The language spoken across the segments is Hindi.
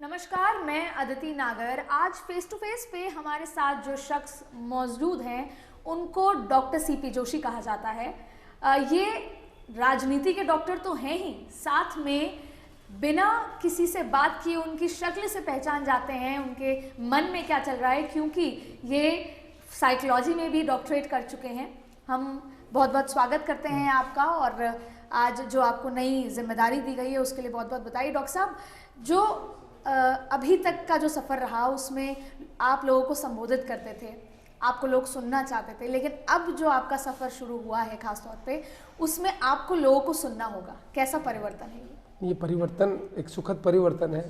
नमस्कार, मैं अदिति नागर। आज फेस टू फेस पे हमारे साथ जो शख्स मौजूद हैं उनको डॉक्टर सीपी जोशी कहा जाता है। ये राजनीति के डॉक्टर तो हैं ही, साथ में बिना किसी से बात किए उनकी शक्ल से पहचान जाते हैं उनके मन में क्या चल रहा है, क्योंकि ये साइकोलॉजी में भी डॉक्टरेट कर चुके हैं। हम बहुत बहुत स्वागत करते हैं आपका, और आज जो आपको नई जिम्मेदारी दी गई है उसके लिए बहुत बहुत बताइए। डॉक्टर साहब, जो अभी तक का जो सफ़र रहा उसमें आप लोगों को संबोधित करते थे, आपको लोग सुनना चाहते थे, लेकिन अब जो आपका सफ़र शुरू हुआ है खास तौर पे, उसमें आपको लोगों को सुनना होगा। कैसा परिवर्तन है ये? ये परिवर्तन एक सुखद परिवर्तन है।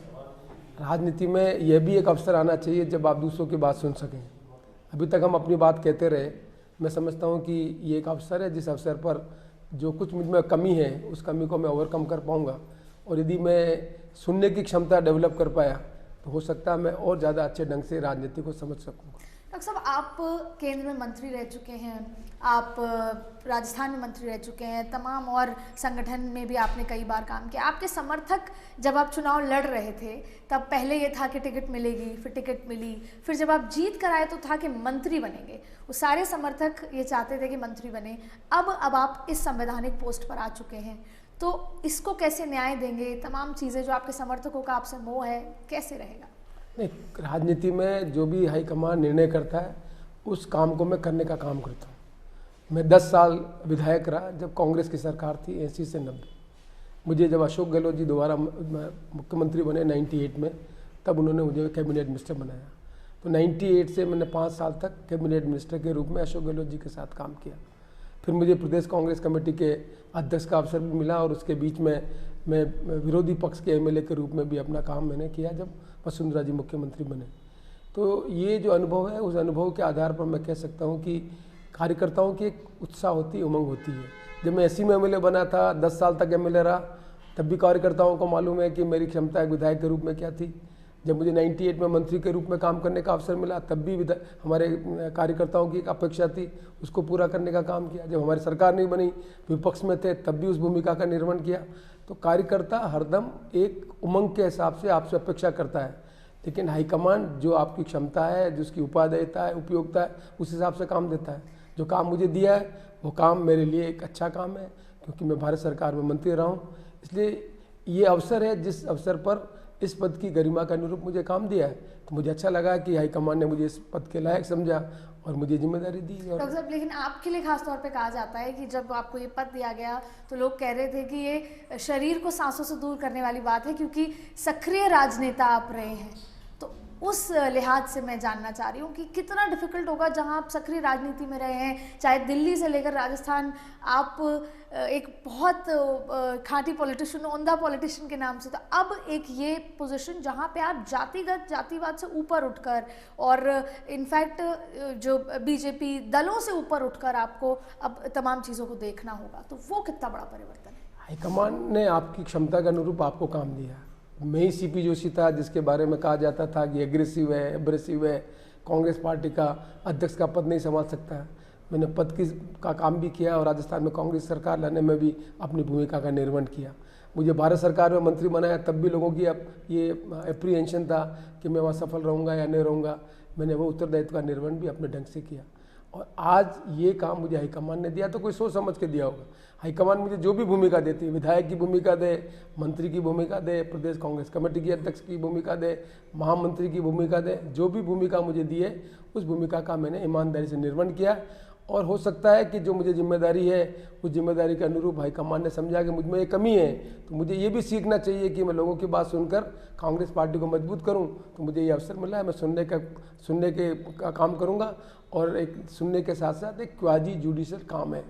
राजनीति में यह भी एक अवसर आना चाहिए जब आप दूसरों की बात सुन सकें। अभी तक हम अपनी बात कहते रहे। मैं समझता हूँ कि ये एक अवसर है, जिस अवसर पर जो कुछ मुझ में कमी है उस कमी को मैं ओवरकम कर पाऊँगा, और यदि मैं सुनने की क्षमता डेवलप कर पाया तो हो सकता है मैं और ज़्यादा अच्छे ढंग से राजनीति को समझ सकूँगा। डॉक्टर साहब, आप केंद्र में मंत्री रह चुके हैं, आप राजस्थान में मंत्री रह चुके हैं, तमाम और संगठन में भी आपने कई बार काम किया। आपके समर्थक जब आप चुनाव लड़ रहे थे तब पहले ये था कि टिकट मिलेगी, फिर टिकट मिली, फिर जब आप जीत कर आए तो था कि मंत्री बनेंगे। वो सारे समर्थक ये चाहते थे कि मंत्री बने। अब आप इस संवैधानिक पोस्ट पर आ चुके हैं, तो इसको कैसे न्याय देंगे? तमाम चीज़ें जो आपके समर्थकों का आपसे मोह है, कैसे रहेगा? नहीं, राजनीति में जो भी हाईकमान निर्णय करता है उस काम को मैं करने का काम करता हूँ। मैं 10 साल विधायक रहा जब कांग्रेस की सरकार थी 80 से 90। मुझे जब अशोक गहलोत जी दोबारा मुख्यमंत्री बने 98 में, तब उन्होंने मुझे कैबिनेट मिनिस्टर बनाया। तो 98 से मैंने 5 साल तक कैबिनेट मिनिस्टर के रूप में अशोक गहलोत जी के साथ काम किया। फिर मुझे प्रदेश कांग्रेस कमेटी के अध्यक्ष का अवसर भी मिला, और उसके बीच में मैं विरोधी पक्ष के एमएलए के रूप में भी अपना काम मैंने किया जब वसुंधरा जी मुख्यमंत्री बने। तो ये जो अनुभव है, उस अनुभव के आधार पर मैं कह सकता हूँ कि कार्यकर्ताओं की एक उत्साह होती है, उमंग होती है। जब मैं एसी में एमएलए बना था, 10 साल तक एमएलए रहा, तब भी कार्यकर्ताओं को मालूम है कि मेरी क्षमता एक विधायक के रूप में क्या थी। जब मुझे 98 में मंत्री के रूप में काम करने का अवसर मिला, तब भी हमारे कार्यकर्ताओं की एक अपेक्षा थी, उसको पूरा करने का काम किया। जब हमारी सरकार नहीं बनी, विपक्ष में थे, तब भी उस भूमिका का निर्वहन किया। तो कार्यकर्ता हरदम एक उमंग के हिसाब से आपसे अपेक्षा करता है, लेकिन हाईकमांड जो आपकी क्षमता है, जिसकी उपादेयता है, उपयोगिता है, उस हिसाब से काम देता है। जो काम मुझे दिया है वो काम मेरे लिए एक अच्छा काम है, क्योंकि मैं भारत सरकार में मंत्री रहा हूँ। इसलिए ये अवसर है, जिस अवसर पर इस पद की गरिमा के अनुरूप मुझे काम दिया है, तो मुझे अच्छा लगा कि हाईकमान ने मुझे इस पद के लायक समझा और मुझे जिम्मेदारी दी। और डॉक्टर साहब, लेकिन आपके लिए खास तौर पे कहा जाता है कि जब आपको ये पद दिया गया तो लोग कह रहे थे कि ये शरीर को सांसों से दूर करने वाली बात है, क्योंकि सक्रिय राजनेता आप रहे हैं। तो उस लिहाज से मैं जानना चाह रही हूँ कि कितना डिफिकल्ट होगा जहाँ आप सक्रिय राजनीति में रहे हैं, चाहे दिल्ली से लेकर राजस्थान। आप एक बहुत खाँटी पॉलिटिशियन, उम्दा पॉलिटिशियन के नाम से, तो अब एक ये पोजीशन जहाँ पे आप जातिवाद से ऊपर उठकर, और इनफैक्ट जो बीजेपी दलों से ऊपर उठकर आपको अब तमाम चीज़ों को देखना होगा, तो वो कितना बड़ा परिवर्तन है? हाईकमान ने आपकी क्षमता के अनुरूप आपको काम दिया। मैं ही सीपी जोशी था जिसके बारे में कहा जाता था कि एग्रेसिव है, एब्रेसिव है, कांग्रेस पार्टी का अध्यक्ष का पद नहीं संभाल सकता है। मैंने पद का काम भी किया, और राजस्थान में कांग्रेस सरकार लाने में भी अपनी भूमिका का निर्वहन किया। मुझे भारत सरकार में मंत्री बनाया, तब भी लोगों की ये एप्रीहेंशन था कि मैं वहाँ सफल रहूँगा या नहीं रहूँगा। मैंने वो उत्तरदायित्व का निर्वहन भी अपने ढंग से किया, और आज ये काम मुझे हाईकमान ने दिया, तो कोई सोच समझ के दिया होगा। हाईकमान मुझे जो भी भूमिका देती है, विधायक की भूमिका दे, मंत्री की भूमिका दे, प्रदेश कांग्रेस कमेटी के अध्यक्ष की भूमिका दे, महामंत्री की भूमिका दे, जो भी भूमिका मुझे दी है उस भूमिका का मैंने ईमानदारी से निर्वहन किया। और हो सकता है कि जो मुझे जिम्मेदारी है उस जिम्मेदारी के अनुरूप हाईकमान ने समझा कि मुझ में ये कमी है, तो मुझे ये भी सीखना चाहिए कि मैं लोगों की बात सुनकर कांग्रेस पार्टी को मजबूत करूं। तो मुझे ये अवसर मिला है, मैं सुनने का काम करूंगा। और एक सुनने के साथ साथ एक क्वाजी जुडिशियल काम है,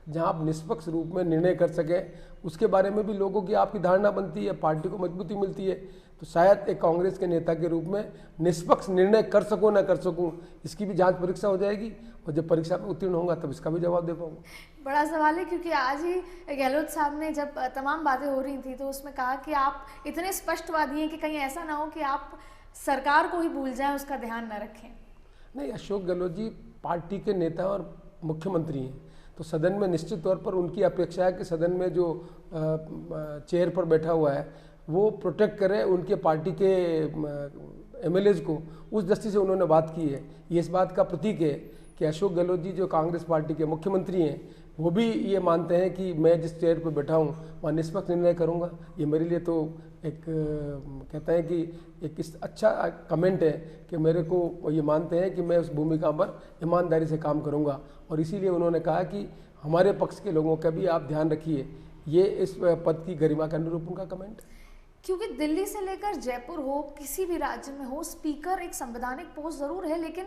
जहां आप निष्पक्ष रूप में निर्णय कर सकें, उसके बारे में भी लोगों की आपकी धारणा बनती है, पार्टी को मजबूती मिलती है। तो शायद एक कांग्रेस के नेता के रूप में निष्पक्ष निर्णय कर सकूं ना कर सकूं, इसकी भी जांच परीक्षा हो जाएगी, और जब परीक्षा में उत्तीर्ण होगा तब इसका भी जवाब दे पाऊंगा। बड़ा सवाल है, क्योंकि आज ही गहलोत साहब ने जब तमाम बातें हो रही थी तो उसमें कहा कि आप इतने स्पष्टवादी हैं कि कहीं ऐसा ना हो कि आप सरकार को ही भूल जाएं, उसका ध्यान न रखें। नहीं, अशोक गहलोत जी पार्टी के नेता और मुख्यमंत्री हैं, तो सदन में निश्चित तौर पर उनकी अपेक्षा है कि सदन में जो चेयर पर बैठा हुआ है वो प्रोटेक्ट करें उनके पार्टी के एमएलएज को, उस दृष्टि से उन्होंने बात की है। ये इस बात का प्रतीक है कि अशोक गहलोत जी जो कांग्रेस पार्टी के मुख्यमंत्री हैं, वो भी ये मानते हैं कि मैं जिस चेयर पर बैठा हूँ वहाँ निष्पक्ष निर्णय करूँगा। ये मेरे लिए तो एक कहते हैं कि एक अच्छा कमेंट है कि मेरे को ये मानते हैं कि मैं उस भूमिका पर ईमानदारी से काम करूँगा। और इसीलिए उन्होंने कहा कि हमारे पक्ष के लोगों का भी आप ध्यान रखिए। ये इस पद की गरिमा के अनुरूप उनका कमेंट। क्योंकि दिल्ली से लेकर जयपुर हो, किसी भी राज्य में हो, स्पीकर एक संवैधानिक पोस्ट ज़रूर है, लेकिन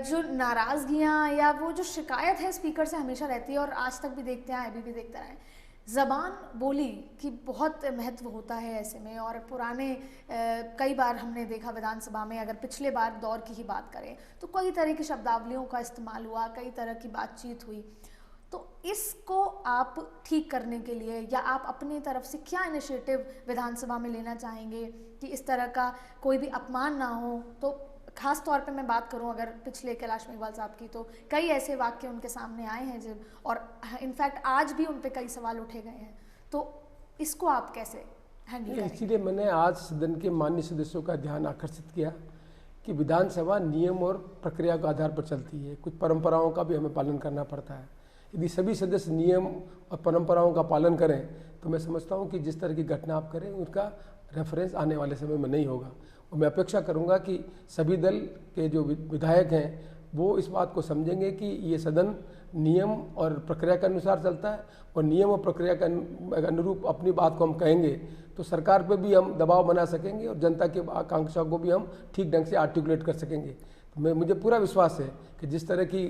जो नाराज़गियाँ या वो जो शिकायत है स्पीकर से हमेशा रहती है, और आज तक भी देखते हैं, अभी भी देखते रहे। ज़बान बोली की बहुत महत्व होता है ऐसे में। और पुराने कई बार हमने देखा विधानसभा में, अगर पिछले बार दौर की ही बात करें तो कई तरह की शब्दावलियों का इस्तेमाल हुआ, कई तरह की बातचीत हुई। तो इसको आप ठीक करने के लिए या आप अपनी तरफ से क्या इनिशिएटिव विधानसभा में लेना चाहेंगे कि इस तरह का कोई भी अपमान ना हो? तो खास तौर पे मैं बात करूं अगर पिछले कैलाश मेघवाल साहब की, तो कई ऐसे वाक्य उनके सामने आए हैं जब, और इनफैक्ट आज भी उन पे कई सवाल उठे गए हैं। तो इसको आप कैसे हैंडल करेंगे? इसीलिए मैंने आज सदन के माननीय सदस्यों का ध्यान आकर्षित किया कि विधानसभा नियम और प्रक्रिया के आधार पर चलती है। कुछ परंपराओं का भी हमें पालन करना पड़ता है। यदि सभी सदस्य नियम और परंपराओं का पालन करें तो मैं समझता हूं कि जिस तरह की घटना आप करें उसका रेफरेंस आने वाले समय में नहीं होगा। और मैं अपेक्षा करूंगा कि सभी दल के जो विधायक हैं वो इस बात को समझेंगे कि ये सदन नियम और प्रक्रिया के अनुसार चलता है, और नियम और प्रक्रिया के अनुरूप अपनी बात को हम कहेंगे तो सरकार पे भी हम दबाव बना सकेंगे और जनता की आकांक्षा को भी हम ठीक ढंग से आर्टिकुलेट कर सकेंगे। तो मुझे पूरा विश्वास है कि जिस तरह की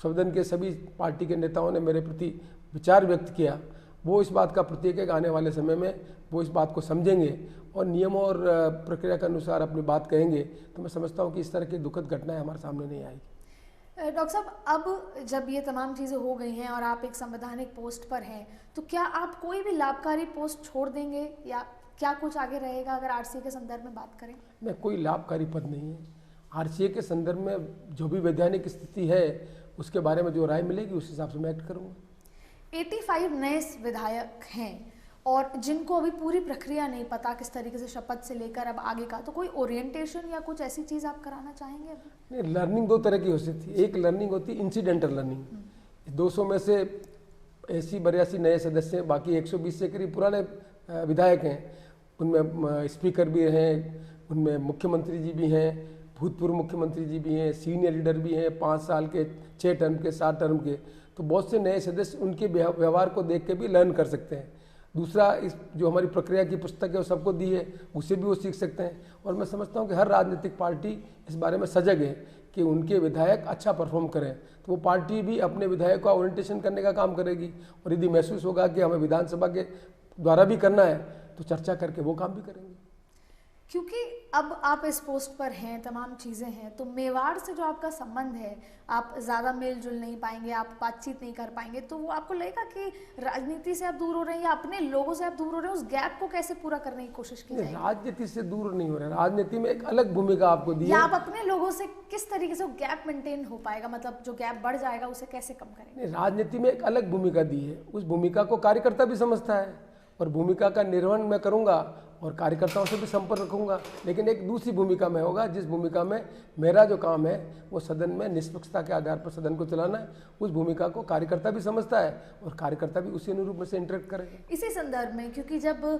सदन के सभी पार्टी के नेताओं ने मेरे प्रति विचार व्यक्त किया, वो इस बात का प्रतीक है कि आने वाले समय में वो इस बात को समझेंगे और नियमों और प्रक्रिया के अनुसार अपनी बात कहेंगे। तो मैं समझता हूँ कि इस तरह की दुखद घटनाएं हमारे सामने नहीं आएगी। डॉक्टर साहब, अब जब ये तमाम चीज़ें हो गई हैं और आप एक संवैधानिक पोस्ट पर हैं, तो क्या आप कोई भी लाभकारी पोस्ट छोड़ देंगे या क्या कुछ आगे रहेगा अगर आरसीए के संदर्भ में बात करें? नहीं, कोई लाभकारी पद नहीं है। आरसीए के संदर्भ में जो भी वैधानिक स्थिति है उसके बारे में जो राय मिलेगी उस हिसाब से मैं एक्ट करूँगा। 85 नए विधायक हैं और जिनको अभी पूरी प्रक्रिया नहीं पता किस तरीके से शपथ से लेकर अब आगे का, तो कोई ओरिएंटेशन या कुछ ऐसी चीज़ आप कराना चाहेंगे अभी? नहीं, लर्निंग दो तरह की हो सकती है। एक लर्निंग होती है इंसिडेंटल लर्निंग। 200 में से 80-82 नए सदस्य हैं, बाकी 120 से करीब पुराने विधायक हैं। उनमें स्पीकर भी हैं, उनमें मुख्यमंत्री जी भी हैं, भूतपूर्व मुख्यमंत्री जी भी हैं, सीनियर लीडर भी हैं, 5 साल के, 6 टर्म के, 7 टर्म के। तो बहुत से नए सदस्य उनके व्यवहार को देख के भी लर्न कर सकते हैं। दूसरा, इस जो हमारी प्रक्रिया की पुस्तक है वो सबको दी है, उससे भी वो सीख सकते हैं। और मैं समझता हूँ कि हर राजनीतिक पार्टी इस बारे में सजग है कि उनके विधायक अच्छा परफॉर्म करें, तो वो पार्टी भी अपने विधायक का ओरिएंटेशन करने का काम करेगी। और यदि महसूस होगा कि हमें विधानसभा के द्वारा भी करना है तो चर्चा करके वो काम भी करेंगे। क्योंकि अब आप इस पोस्ट पर हैं, तमाम चीज़ें हैं, तो मेवाड़ से जो आपका संबंध है, आप ज़्यादा मेल जुल नहीं पाएंगे, आप बातचीत नहीं कर पाएंगे, तो वो आपको लगेगा कि राजनीति से आप दूर हो रहे हैं या अपने लोगों से आप दूर हो रहे हैं? उस गैप को कैसे पूरा करने की कोशिश की जाएगी? राजनीति से दूर नहीं हो रहे, राजनीति में एक अलग भूमिका आपको दी है। आप अपने लोगों से किस तरीके से वो गैप मेंटेन हो पाएगा, मतलब जो गैप बढ़ जाएगा उसे कैसे कम करेंगे? राजनीति में एक अलग भूमिका दी है, उस भूमिका को कार्यकर्ता भी समझता है और भूमिका का निर्वहन मैं करूंगा और कार्यकर्ताओं से भी संपर्क रखूंगा। लेकिन एक दूसरी भूमिका में होगा, जिस भूमिका में मेरा जो काम है वो सदन में निष्पक्षता के आधार पर सदन को चलाना है। उस भूमिका को कार्यकर्ता भी समझता है और कार्यकर्ता भी उसी अनुरूप में से इंटरेक्ट करेगा। इसी संदर्भ में, क्योंकि जब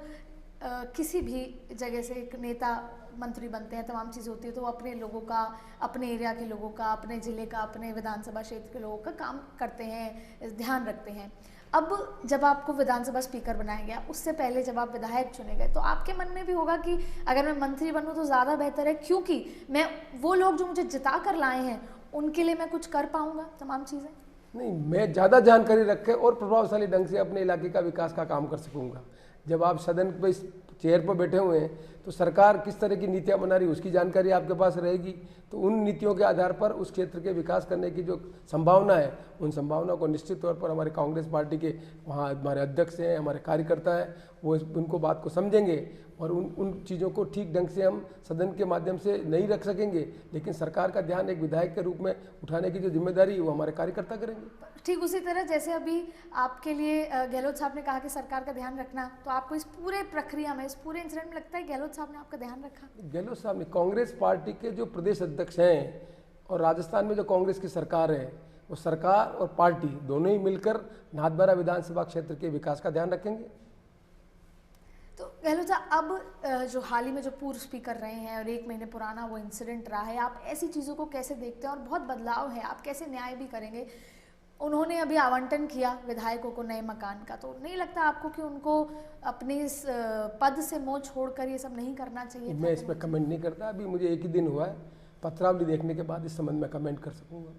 किसी भी जगह से एक नेता मंत्री बनते हैं, तमाम चीज़ें होती है, तो वो अपने लोगों का, अपने एरिया के लोगों का, अपने ज़िले का, अपने विधानसभा क्षेत्र के लोगों का काम करते हैं, ध्यान रखते हैं। अब जब आपको विधानसभा स्पीकर बनाया गया, उससे पहले जब आप विधायक चुने गए, तो आपके मन में भी होगा कि अगर मैं मंत्री बनूं तो ज़्यादा बेहतर है, क्योंकि मैं वो लोग जो मुझे जिता कर लाए हैं उनके लिए मैं कुछ कर पाऊंगा, तमाम चीज़ें। नहीं, मैं ज़्यादा जानकारी रख के और प्रभावशाली ढंग से अपने इलाके का विकास का काम कर सकूँगा। जब आप सदन पे इस चेयर पर बैठे हुए हैं तो सरकार किस तरह की नीतियां बना रही है उसकी जानकारी आपके पास रहेगी। तो उन नीतियों के आधार पर उस क्षेत्र के विकास करने की जो संभावना है, उन संभावना को निश्चित तौर पर हमारे कांग्रेस पार्टी के वहाँ हमारे अध्यक्ष हैं, हमारे कार्यकर्ता हैं, वो उनको बात को समझेंगे और उन चीज़ों को ठीक ढंग से हम सदन के माध्यम से नहीं रख सकेंगे, लेकिन सरकार का ध्यान एक विधायक के रूप में उठाने की जो जिम्मेदारी है वो हमारे कार्यकर्ता करेंगे। ठीक उसी तरह जैसे अभी आपके लिए गहलोत साहब ने कहा कि सरकार का ध्यान रखना, तो आपको इस पूरे प्रक्रिया में, इस पूरे इंसिडेंट में लगता है गहलोत साहब ने आपका ध्यान रखा? गहलोत साहब ने, कांग्रेस पार्टी के जो प्रदेश अध्यक्ष हैं और राजस्थान में जो कांग्रेस की सरकार है, वो सरकार और पार्टी दोनों ही मिलकर नाथद्वारा विधानसभा क्षेत्र के विकास का ध्यान रखेंगे। तो गहलोत साहब, अब जो हाल ही में जो पूर्व स्पीकर रहे हैं और 1 महीने पुराना वो इंसिडेंट रहा है, आप ऐसी चीज़ों को कैसे देखते हैं और बहुत बदलाव है, आप कैसे न्याय भी करेंगे? उन्होंने अभी आवंटन किया विधायकों को नए मकान का, तो नहीं लगता आपको कि उनको अपने इस पद से मोह छोड़कर ये सब नहीं करना चाहिए? मैं इस पर कमेंट नहीं करता, अभी मुझे 1 ही दिन हुआ है, पत्रावली देखने के बाद इस संबंध में कमेंट कर सकूँगा।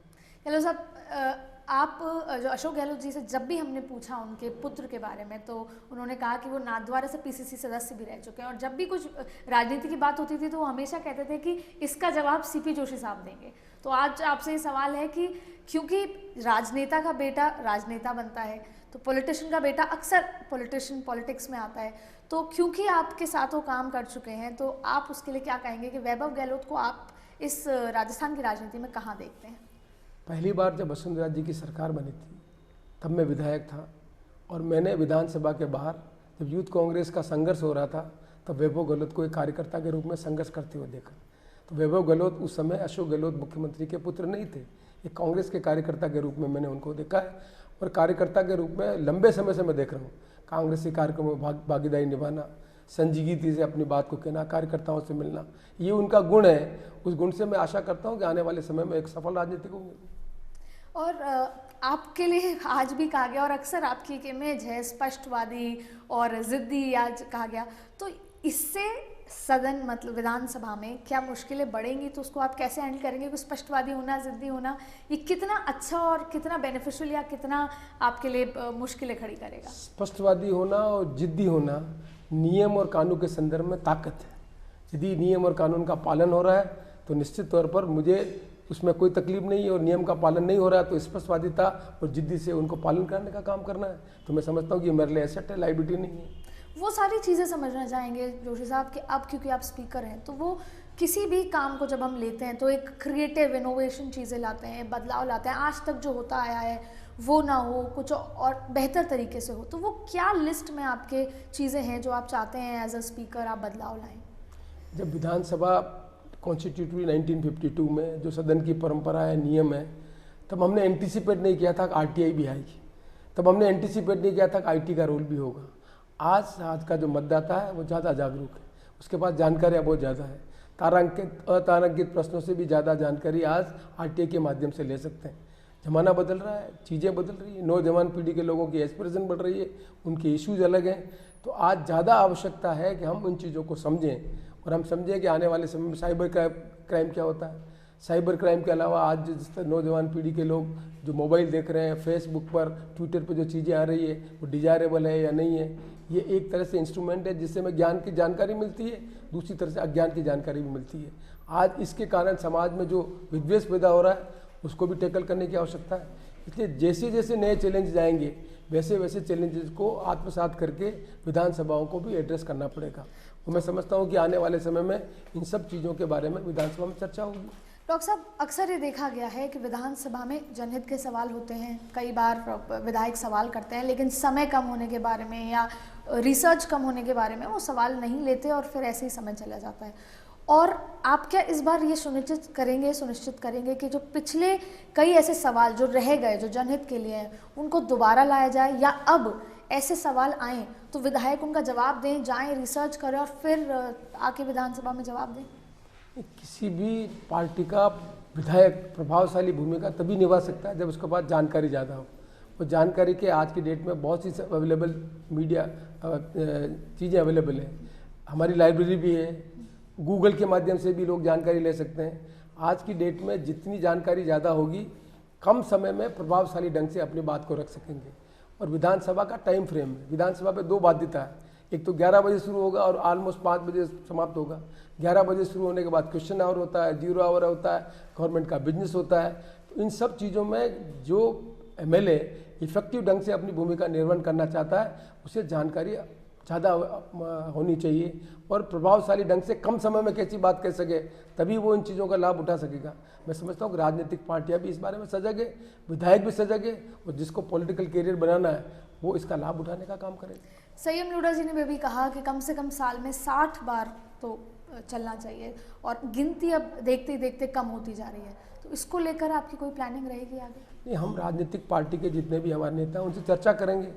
गहलोत साहब, आप जो अशोक गहलोत जी से जब भी हमने पूछा उनके पुत्र के बारे में, तो उन्होंने कहा कि वो नाथद्वारा से पीसीसी सदस्य भी रह चुके हैं, और जब भी कुछ राजनीति की बात होती थी तो वो हमेशा कहते थे कि इसका जवाब सीपी जोशी साहब देंगे। तो आज आपसे ये सवाल है कि क्योंकि राजनेता का बेटा राजनेता बनता है, तो पॉलिटिशियन का बेटा अक्सर पॉलिटिक्स में आता है, तो क्योंकि आपके साथ वो काम कर चुके हैं, तो आप उसके लिए क्या कहेंगे कि वैभव गहलोत को आप इस राजस्थान की राजनीति में कहाँ देखते हैं? पहली बार जब वसुंधरा जी की सरकार बनी थी तब मैं विधायक था, और मैंने विधानसभा के बाहर जब यूथ कांग्रेस का संघर्ष हो रहा था तब वैभव गहलोत को एक कार्यकर्ता के रूप में संघर्ष करते हुए देखा। तो वैभव गहलोत उस समय अशोक गहलोत मुख्यमंत्री के पुत्र नहीं थे, एक कांग्रेस के कार्यकर्ता के रूप में मैंने उनको देखा है, और कार्यकर्ता के रूप में लंबे समय से मैं देख रहा हूँ कांग्रेसी कार्यक्रमों में भागीदारी निभाना, संजीदगी से अपनी बात को कहना, कार्यकर्ताओं से मिलना, ये उनका गुण है। उस गुण से मैं आशा करता हूँ कि आने वाले समय में एक सफल राजनीतिक होंगे। और आपके लिए आज भी कहा गया, और अक्सर आपकी एक इमेज है स्पष्टवादी और ज़िद्दी आज कहा गया, तो इससे सदन मतलब विधानसभा में क्या मुश्किलें बढ़ेंगी? तो उसको आप कैसे हैंडल करेंगे कि स्पष्टवादी होना, ज़िद्दी होना, ये कितना अच्छा और कितना बेनिफिशियल या कितना आपके लिए मुश्किलें खड़ी करेगा? स्पष्टवादी होना और जिद्दी होना नियम और कानून के संदर्भ में ताकत है। यदि नियम और कानून का पालन हो रहा है तो निश्चित तौर पर मुझे उसमें कोई तकलीफ नहीं है, और नियम का पालन नहीं हो रहा है तो स्पष्टवादिता और जिद्दी से उनको पालन करने का काम करना है। तो मैं समझता हूँ कि मेरे लिए एसेट है, लाइबिलिटी नहीं है। वो सारी चीज़ें समझना चाहेंगे जोशी साहब कि अब क्योंकि आप स्पीकर हैं, तो वो किसी भी काम को जब हम लेते हैं तो एक क्रिएटिव इनोवेशन चीज़ें लाते हैं, बदलाव लाते हैं। आज तक जो होता आया है वो ना हो, कुछ और बेहतर तरीके से हो, तो वो क्या लिस्ट में आपके चीज़ें हैं जो आप चाहते हैं एज अ स्पीकर आप बदलाव लाएं? जब विधानसभा कॉन्स्टिट्यूट हुई 1952 में, जो सदन की परंपरा है, नियम है, तब हमने एंटीसिपेट नहीं किया था कि आरटीआई भी आएगी, तब हमने एंटीसिपेट नहीं किया था कि आईटी का रोल भी होगा। आज का जो मतदाता है वो ज़्यादा जागरूक है, उसके पास जानकारियाँ बहुत ज़्यादा है, तारांकित अतारांकित प्रश्नों से भी ज़्यादा जानकारी आज आरटीआई के माध्यम से ले सकते हैं। ज़माना बदल रहा है, चीज़ें बदल रही है, नौजवान पीढ़ी के लोगों की एस्पिरेशन बढ़ रही है, उनके इश्यूज अलग हैं, तो आज ज़्यादा आवश्यकता है कि हम उन चीज़ों को समझें, और हम समझें कि आने वाले समय में साइबर क्राइम क्या होता है। साइबर क्राइम के अलावा आज जिस नौजवान पीढ़ी के लोग जो मोबाइल देख रहे हैं, फेसबुक पर, ट्विटर पर जो चीज़ें आ रही है वो डिजायरेबल है या नहीं है, ये एक तरह से इंस्ट्रूमेंट है जिससे हमें ज्ञान की जानकारी मिलती है, दूसरी तरह से अज्ञान की जानकारी भी मिलती है। आज इसके कारण समाज में जो विद्वेष पैदा हो रहा है उसको भी टैकल करने की आवश्यकता है। इसलिए जैसे जैसे नए चैलेंज आएंगे वैसे वैसे चैलेंजेस को आत्मसात करके विधानसभाओं को भी एड्रेस करना पड़ेगा। और मैं समझता हूँ कि आने वाले समय में इन सब चीज़ों के बारे में विधानसभा में चर्चा होगी। डॉक्टर साहब, अक्सर ये देखा गया है कि विधानसभा में जनहित के सवाल होते हैं, कई बार विधायक सवाल करते हैं, लेकिन समय कम होने के बारे में या रिसर्च कम होने के बारे में वो सवाल नहीं लेते और फिर ऐसे ही समय चला जाता है। और आप क्या इस बार ये सुनिश्चित करेंगे कि जो पिछले कई ऐसे सवाल जो रह गए, जो जनहित के लिए हैं, उनको दोबारा लाया जाए, या अब ऐसे सवाल आएँ तो विधायक उनका जवाब दें, जाएं रिसर्च करें और फिर आके विधानसभा में जवाब दें? किसी भी पार्टी का विधायक प्रभावशाली भूमिका तभी निभा सकता है जब उसके पास जानकारी ज़्यादा हो। और जानकारी के आज की डेट में बहुत सी अवेलेबल मीडिया चीज़ें अवेलेबल है, हमारी लाइब्रेरी भी है, गूगल के माध्यम से भी लोग जानकारी ले सकते हैं। आज की डेट में जितनी जानकारी ज़्यादा होगी, कम समय में प्रभावशाली ढंग से अपनी बात को रख सकेंगे। और विधानसभा का टाइम फ्रेम है, विधानसभा पे 2 बाध्यता है, एक तो 11 बजे शुरू होगा और ऑलमोस्ट 5 बजे समाप्त होगा। 11 बजे शुरू होने के बाद क्वेश्चन आवर होता है, 0 आवर होता है, गवर्नमेंट का बिजनेस होता है। तो इन सब चीज़ों में जो एमएलए इफेक्टिव ढंग से अपनी भूमिका निर्वहन करना चाहता है उसे जानकारी ज़्यादा होनी चाहिए और प्रभावशाली ढंग से कम समय में कैसी बात कह सके, तभी वो इन चीज़ों का लाभ उठा सकेगा। मैं समझता हूँ कि राजनीतिक पार्टियां भी इस बारे में सजग है, विधायक भी सजग है, और जिसको पॉलिटिकल कैरियर बनाना है वो इसका लाभ उठाने का काम करेगा। संयम लोढ़ा जी ने भी कहा कि कम से कम साल में 60 बार तो चलना चाहिए, और गिनती अब देखते ही देखते कम होती जा रही है, तो इसको लेकर आपकी कोई प्लानिंग रहेगी आगे? नहीं, हम राजनीतिक पार्टी के जितने भी हमारे नेता हैं उनसे चर्चा करेंगे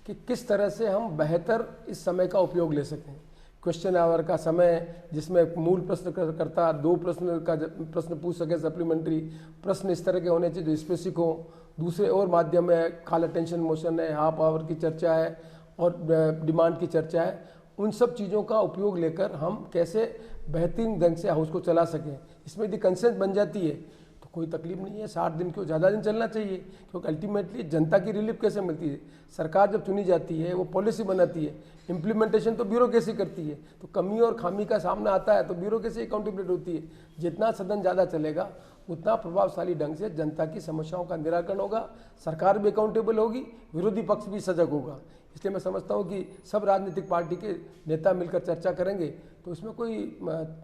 कि किस तरह से हम बेहतर इस समय का उपयोग ले सकें। क्वेश्चन आवर का समय जिसमें मूल प्रश्नकर्ता 2 प्रश्न पूछ सके, सप्लीमेंट्री प्रश्न इस तरह के होने चाहिए जो स्पेसिफिक हो। दूसरे और माध्यम है, कॉल अटेंशन मोशन है, हाफ आवर की चर्चा है और डिमांड की चर्चा है। उन सब चीज़ों का उपयोग लेकर हम कैसे बेहतरीन ढंग से हाउस को चला सकें, इसमें यदि कंसेंस बन जाती है तो कोई तकलीफ नहीं है। 60 दिन क्यों, ज़्यादा दिन चलना चाहिए, क्योंकि अल्टीमेटली जनता की रिलीफ कैसे मिलती है? सरकार जब चुनी जाती है वो पॉलिसी बनाती है, इम्प्लीमेंटेशन तो ब्यूरोक्रेसी करती है। तो कमी और खामी का सामना आता है तो ब्यूरोक्रेसी अकाउंटेबिलिटी होती है। जितना सदन ज़्यादा चलेगा उतना प्रभावशाली ढंग से जनता की समस्याओं का निराकरण होगा, सरकार भी अकाउंटेबल होगी, विरोधी पक्ष भी सजग होगा। इसलिए मैं समझता हूँ कि सब राजनीतिक पार्टी के नेता मिलकर चर्चा करेंगे तो इसमें कोई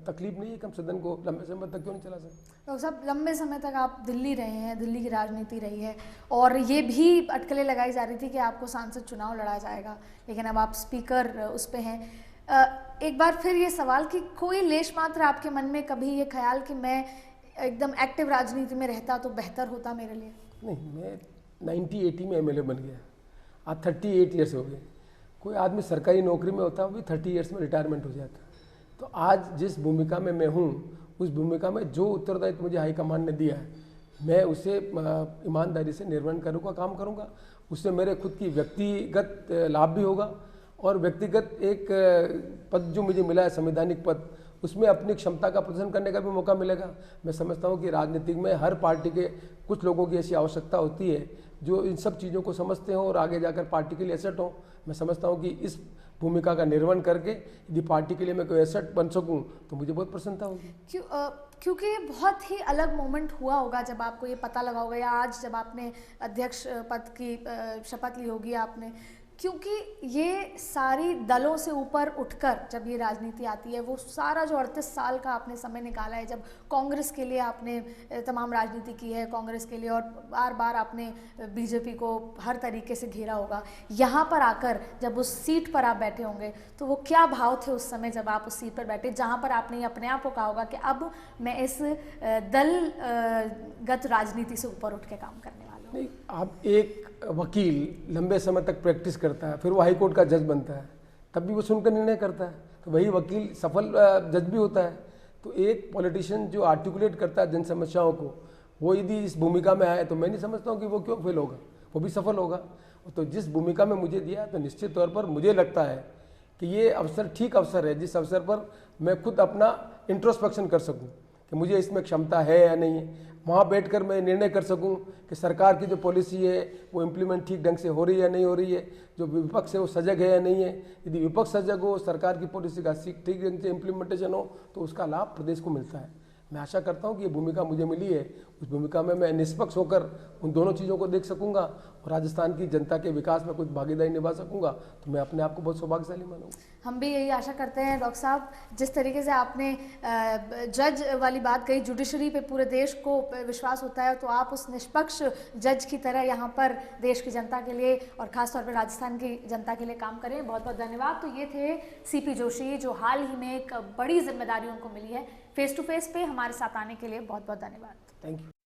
तकलीफ नहीं है कि हम सदन को लंबे समय तक क्यों नहीं चला सकते। डॉक्टर साहब, लंबे समय तक आप दिल्ली रहे हैं, दिल्ली की राजनीति रही है, और ये भी अटकलें लगाई जा रही थी कि आपको सांसद चुनाव लड़ा जाएगा, लेकिन अब आप स्पीकर उस पर हैं। एक बार फिर ये सवाल कि कोई लेश मात्र आपके मन में कभी ये ख्याल कि मैं एकदम एक्टिव राजनीति में रहता तो बेहतर होता मेरे लिए? नहीं, मैं 1980 में एमएलए बन गया, आज 38 ईयर्स हो गए। कोई आदमी सरकारी नौकरी में होता है भी 30 ईयर्स में रिटायरमेंट हो जाता है। तो आज जिस भूमिका में मैं हूँ उस भूमिका में जो उत्तरदायित्व मुझे हाईकमान ने दिया है मैं उसे ईमानदारी से निर्वहन करने का काम करूँगा। उससे मेरे खुद की व्यक्तिगत लाभ भी होगा और व्यक्तिगत एक पद जो मुझे मिला है, संवैधानिक पद, उसमें अपनी क्षमता का प्रदर्शन करने का भी मौका मिलेगा। मैं समझता हूँ कि राजनीतिक में हर पार्टी के कुछ लोगों की ऐसी आवश्यकता होती है जो इन सब चीज़ों को समझते हों और आगे जाकर पार्टी के लिए एसेट हों। मैं समझता हूँ कि इस भूमिका का निर्वहन करके यदि पार्टी के लिए मैं कोई एसेट बन सकूँ तो मुझे बहुत प्रसन्नता होगी। क्योंकि ये बहुत ही अलग मोमेंट हुआ होगा जब आपको ये पता लगा होगा, या आज जब आपने अध्यक्ष पद की शपथ ली होगी आपने, क्योंकि ये सारी दलों से ऊपर उठकर जब ये राजनीति आती है, वो सारा जो 38 साल का आपने समय निकाला है, जब कांग्रेस के लिए आपने तमाम राजनीति की है, कांग्रेस के लिए, और बार बार आपने बीजेपी को हर तरीके से घेरा होगा, यहाँ पर आकर जब उस सीट पर आप बैठे होंगे तो वो क्या भाव थे उस समय जब आप उस सीट पर बैठे, जहाँ पर आपने अपने आप को कहा होगा कि अब मैं इस दलगत राजनीति से ऊपर उठ के काम करने वाला हूँ? नहीं, आप एक वकील लंबे समय तक प्रैक्टिस करता है, फिर वो हाई कोर्ट का जज बनता है, तब भी वो सुनकर निर्णय करता है, तो वही वकील सफल जज भी होता है। तो एक पॉलिटिशियन जो आर्टिकुलेट करता है जन समस्याओं को, वो यदि इस भूमिका में आए तो मैं नहीं समझता हूँ कि वो क्यों फेल होगा, वो भी सफल होगा। तो जिस भूमिका में मुझे दिया तो निश्चित तौर पर मुझे लगता है कि ये अवसर ठीक अवसर है जिस अवसर पर मैं खुद अपना इंट्रोस्पेक्शन कर सकूँ कि मुझे इसमें क्षमता है या नहीं है। वहाँ बैठकर मैं निर्णय कर सकूं कि सरकार की जो पॉलिसी है वो इम्प्लीमेंट ठीक ढंग से हो रही है या नहीं हो रही है, जो विपक्ष है वो सजग है या नहीं है। यदि विपक्ष सजग हो, सरकार की पॉलिसी का ठीक ढंग से इम्प्लीमेंटेशन हो तो उसका लाभ प्रदेश को मिलता है। मैं आशा करता हूं कि ये भूमिका मुझे मिली है, उस भूमिका में मैं निष्पक्ष होकर उन दोनों चीज़ों को देख सकूंगा और राजस्थान की जनता के विकास में कुछ भागीदारी निभा सकूंगा, तो मैं अपने आप को बहुत सौभाग्यशाली मानूंगा। हम भी यही आशा करते हैं। डॉक्टर साहब, जिस तरीके से आपने जज वाली बात कही, जुडिशरी पे पूरे देश को विश्वास होता है, तो आप उस निष्पक्ष जज की तरह यहाँ पर देश की जनता के लिए और ख़ासतौर पर राजस्थान की जनता के लिए काम करें। बहुत बहुत धन्यवाद। तो ये थे सीपी जोशी, जो हाल ही में एक बड़ी जिम्मेदारी उनको मिली है। फेस टू फेस पे हमारे साथ आने के लिए बहुत बहुत धन्यवाद। Thank you.